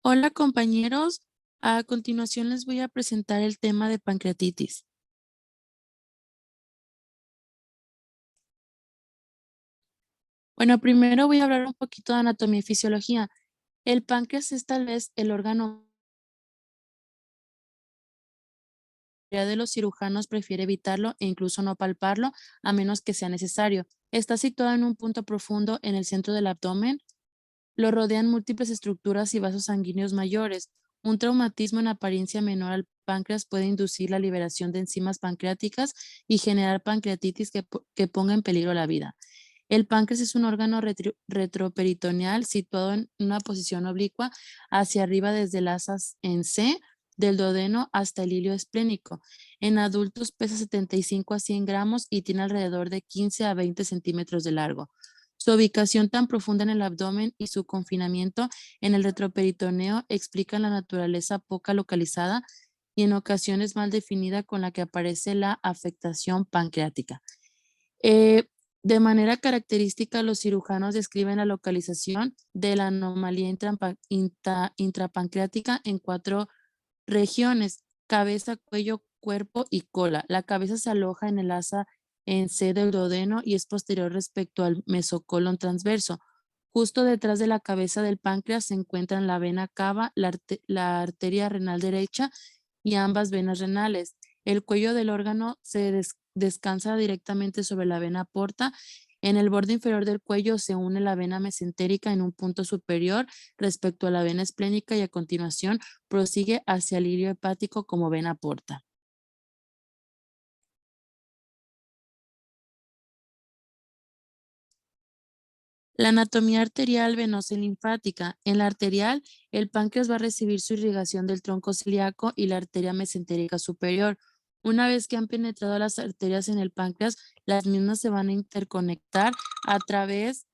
Hola compañeros, a continuación les voy a presentar el tema de pancreatitis. Bueno, primero voy a hablar un poquito de anatomía y fisiología. El páncreas es tal vez el órgano que la mayoría de los cirujanos prefiere evitarlo e incluso no palparlo a menos que sea necesario. Está situado en un punto profundo en el centro del abdomen. Lo rodean múltiples estructuras y vasos sanguíneos mayores. Un traumatismo en apariencia menor al páncreas puede inducir la liberación de enzimas pancreáticas y generar pancreatitis que ponga en peligro la vida. El páncreas es un órgano retroperitoneal situado en una posición oblicua hacia arriba desde el asas en C del duodeno hasta el hilio esplénico. En adultos pesa 75 a 100 gramos y tiene alrededor de 15 a 20 centímetros de largo. Su ubicación tan profunda en el abdomen y su confinamiento en el retroperitoneo explican la naturaleza poca localizada y en ocasiones mal definida con la que aparece la afectación pancreática. Eh, de manera característica, los cirujanos describen la localización de la anomalía intrapancreática en 4 regiones: cabeza, cuello, cuerpo y cola. La cabeza se aloja en el asa en C del duodeno y es posterior respecto al mesocolon transverso. Justo detrás de la cabeza del páncreas se encuentran la vena cava, la arteria renal derecha y ambas venas renales. El cuello del órgano se descansa directamente sobre la vena porta. En el borde inferior del cuello se une la vena mesentérica en un punto superior respecto a la vena esplénica y a continuación prosigue hacia el hilio hepático como vena porta. La anatomía arterial, venosa y linfática. En la arterial, el páncreas va a recibir su irrigación del tronco celíaco y la arteria mesentérica superior. Una vez que han penetrado las arterias en el páncreas, las mismas se van a interconectar a través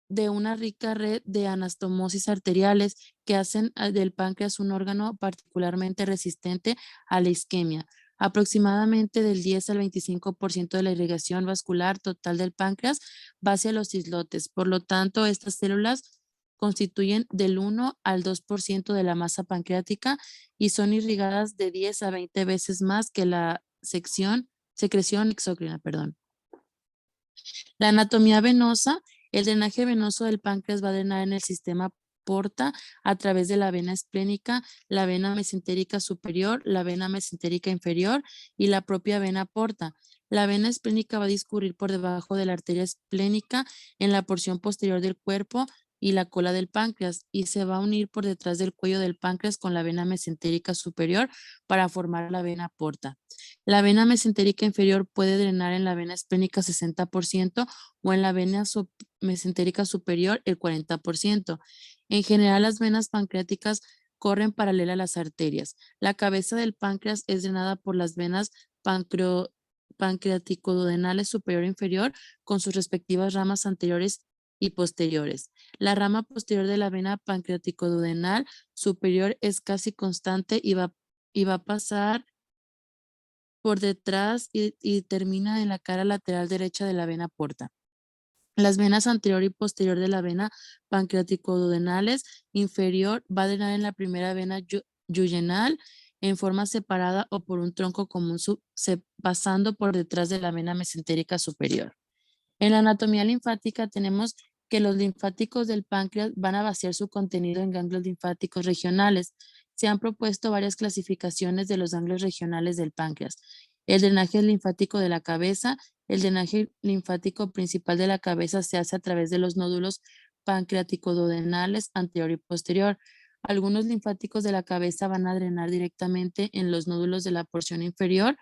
de una rica red de anastomosis arteriales que hacen del páncreas un órgano particularmente resistente a la isquemia. Aproximadamente del 10 al 25% de la irrigación vascular total del páncreas va hacia los islotes. Por lo tanto, estas células constituyen del 1 al 2% de la masa pancreática y son irrigadas de 10 a 20 veces más que la secreción exócrina, perdón. La anatomía venosa, el drenaje venoso del páncreas va a drenar en el sistema porta a través de la vena esplénica, la vena mesentérica superior, la vena mesentérica inferior y la propia vena porta. La vena esplénica va a discurrir por debajo de la arteria esplénica en la porción posterior del cuerpo y la cola del páncreas y se va a unir por detrás del cuello del páncreas con la vena mesentérica superior para formar la vena porta. La vena mesentérica inferior puede drenar en la vena esplénica 60% o en la vena mesentérica superior el 40%. En general, las venas pancreáticas corren paralela a las arterias. La cabeza del páncreas es drenada por las venas pancreaticoduodenales superior e inferior con sus respectivas ramas anteriores y posteriores. La rama posterior de la vena pancreaticoduodenal superior es casi constante y va a pasar por detrás y termina en la cara lateral derecha de la vena porta. Las venas anterior y posterior de la vena pancreaticoduodenales inferior va a drenar en la primera vena yuyinal en forma separada o por un tronco común pasando por detrás de la vena mesentérica superior. En la anatomía linfática tenemos que los linfáticos del páncreas van a vaciar su contenido en ganglios linfáticos regionales. Se han propuesto varias clasificaciones de los ganglios regionales del páncreas. El drenaje linfático de la cabeza. El drenaje linfático principal de la cabeza se hace a través de los nódulos pancreaticoduodenales anterior y posterior. Algunos linfáticos de la cabeza van a drenar directamente en los nódulos de la porción inferior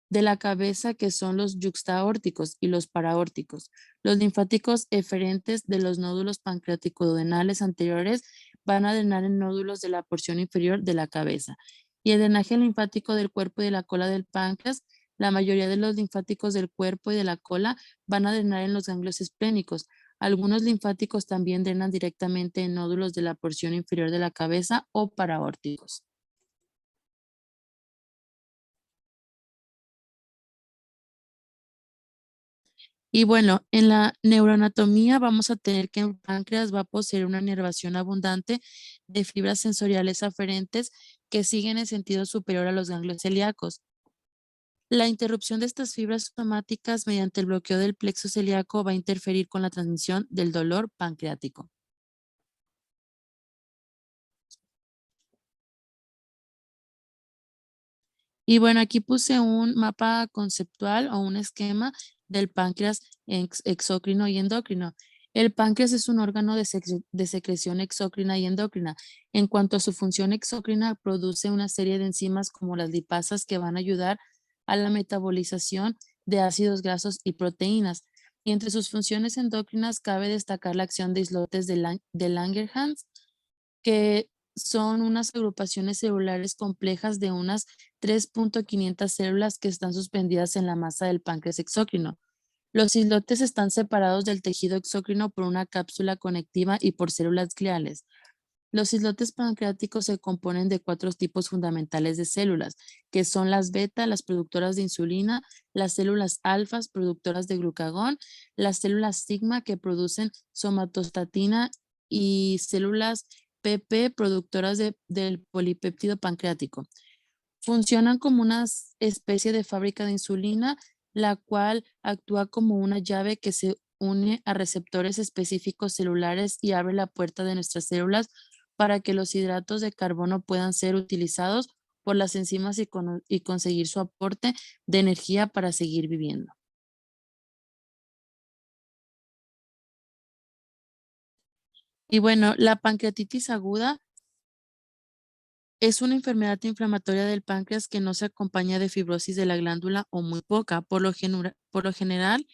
de la cabeza, que son los yuxtaórticos y los paraórticos. Los linfáticos eferentes de los nódulos pancreaticoduodenales anteriores van a drenar en nódulos de la porción inferior de la cabeza. Y el drenaje linfático del cuerpo y de la cola del páncreas, la mayoría de los linfáticos del cuerpo y de la cola van a drenar en los ganglios esplénicos. Algunos linfáticos también drenan directamente en nódulos de la porción inferior de la cabeza o paraórticos. Y bueno, en la neuroanatomía vamos a tener que el páncreas va a poseer una inervación abundante de fibras sensoriales aferentes que siguen en sentido superior a los ganglios celíacos. La interrupción de estas fibras somáticas mediante el bloqueo del plexo celíaco va a interferir con la transmisión del dolor pancreático. Y bueno, aquí puse un mapa conceptual o un esquema del páncreas exócrino y endocrino. El páncreas es un órgano de secreción exócrina y endocrina. En cuanto a su función exócrina, produce una serie de enzimas como las lipasas que van a ayudar a la metabolización de ácidos grasos y proteínas. Y entre sus funciones endocrinas cabe destacar la acción de islotes de Langerhans, que son unas agrupaciones celulares complejas de unas 3.500 células que están suspendidas en la masa del páncreas exócrino. Los islotes están separados del tejido exócrino por una cápsula conectiva y por células gliales. Los islotes pancreáticos se componen de cuatro tipos fundamentales de células, que son las beta, las productoras de insulina, las células alfas, productoras de glucagón, las células sigma, que producen somatostatina, y células PP, productoras del polipéptido pancreático. Funcionan como una especie de fábrica de insulina, la cual actúa como una llave que se une a receptores específicos celulares y abre la puerta de nuestras células para que los hidratos de carbono puedan ser utilizados por las enzimas y conseguir su aporte de energía para seguir viviendo. Y bueno, la pancreatitis aguda es una enfermedad inflamatoria del páncreas que no se acompaña de fibrosis de la glándula o muy poca. Por lo general,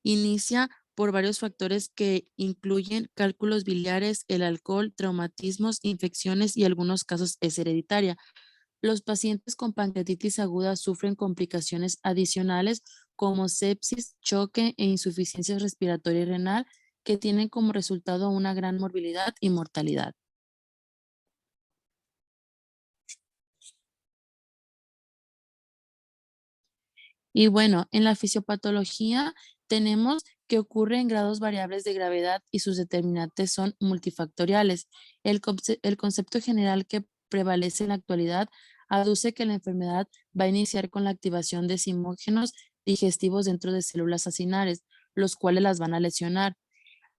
inicia por varios factores que incluyen cálculos biliares, el alcohol, traumatismos, infecciones y en algunos casos es hereditaria. Los pacientes con pancreatitis aguda sufren complicaciones adicionales como sepsis, choque e insuficiencia respiratoria y renal, que tienen como resultado una gran morbilidad y mortalidad. Y bueno, en la fisiopatología tenemos que ocurre en grados variables de gravedad y sus determinantes son multifactoriales. El concepto general que prevalece en la actualidad aduce que la enfermedad va a iniciar con la activación de simógenos digestivos dentro de células acinares, los cuales las van a lesionar.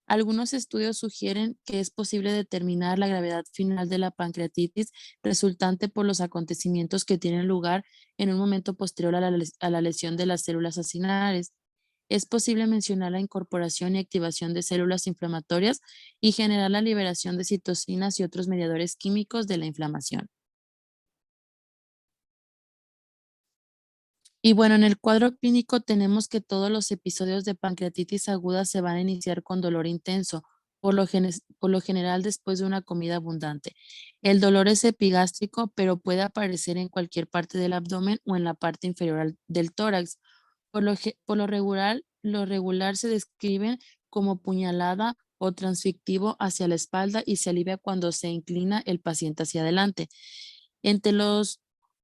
Algunos estudios sugieren que es posible determinar la gravedad final de la pancreatitis resultante por los acontecimientos que tienen lugar en un momento posterior a a la lesión de las células acinares. Es posible mencionar la incorporación y activación de células inflamatorias y generar la liberación de citocinas y otros mediadores químicos de la inflamación. Y bueno, en el cuadro clínico tenemos que todos los episodios de pancreatitis aguda se van a iniciar con dolor intenso, por lo general después de una comida abundante. El dolor es epigástrico, pero puede aparecer en cualquier parte del abdomen o en la parte inferior del tórax. Por lo regular se describen como puñalada o transfictivo hacia la espalda y se alivia cuando se inclina el paciente hacia adelante. Entre los,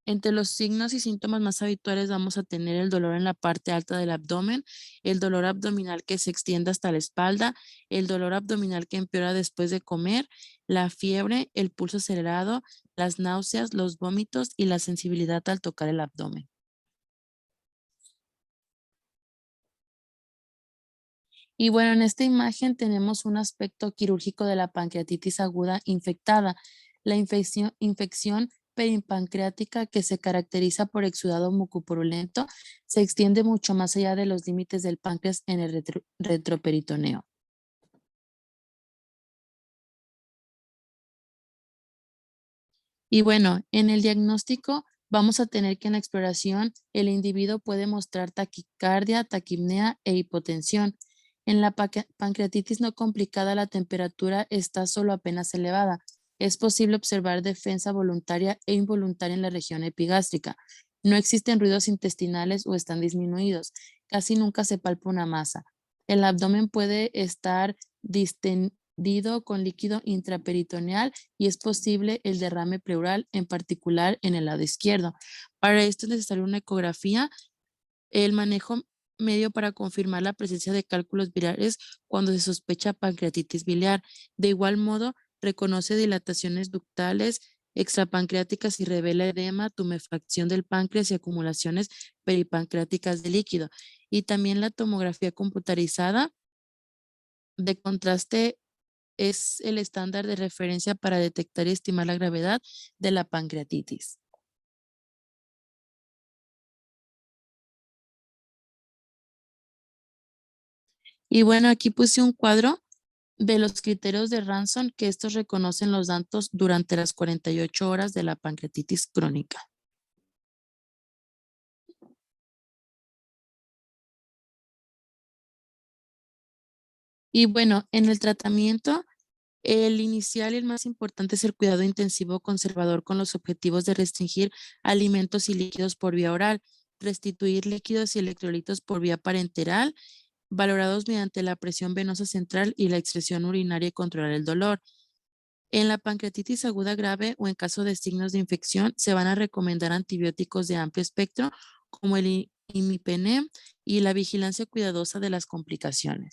entre los signos y síntomas más habituales vamos a tener el dolor en la parte alta del abdomen, el dolor abdominal que se extiende hasta la espalda, el dolor abdominal que empeora después de comer, la fiebre, el pulso acelerado, las náuseas, los vómitos y la sensibilidad al tocar el abdomen. Y bueno, en esta imagen tenemos un aspecto quirúrgico de la pancreatitis aguda infectada. La infección peripancreática, que se caracteriza por exudado mucopurulento, se extiende mucho más allá de los límites del páncreas en el retroperitoneo. Y bueno, en el diagnóstico vamos a tener que en la exploración el individuo puede mostrar taquicardia, taquipnea e hipotensión. En la pancreatitis no complicada la temperatura está solo apenas elevada. Es posible observar defensa voluntaria e involuntaria en la región epigástrica. No existen ruidos intestinales o están disminuidos. Casi nunca se palpa una masa. El abdomen puede estar distendido con líquido intraperitoneal y es posible el derrame pleural, en particular en el lado izquierdo. Para esto es necesaria una ecografía. El manejo medio para confirmar la presencia de cálculos biliares cuando se sospecha pancreatitis biliar. De igual modo, reconoce dilataciones ductales extrapancreáticas y revela edema, tumefacción del páncreas y acumulaciones peripancreáticas de líquido. Y también la tomografía computarizada de contraste es el estándar de referencia para detectar y estimar la gravedad de la pancreatitis. Y bueno, aquí puse un cuadro de los criterios de Ranson, que estos reconocen los datos durante las 48 horas de la pancreatitis crónica. Y bueno, en el tratamiento, el inicial y el más importante es el cuidado intensivo conservador con los objetivos de restringir alimentos y líquidos por vía oral, restituir líquidos y electrolitos por vía parenteral, valorados mediante la presión venosa central y la excreción urinaria y controlar el dolor. En la pancreatitis aguda grave o en caso de signos de infección, se van a recomendar antibióticos de amplio espectro como el imipenem y la vigilancia cuidadosa de las complicaciones.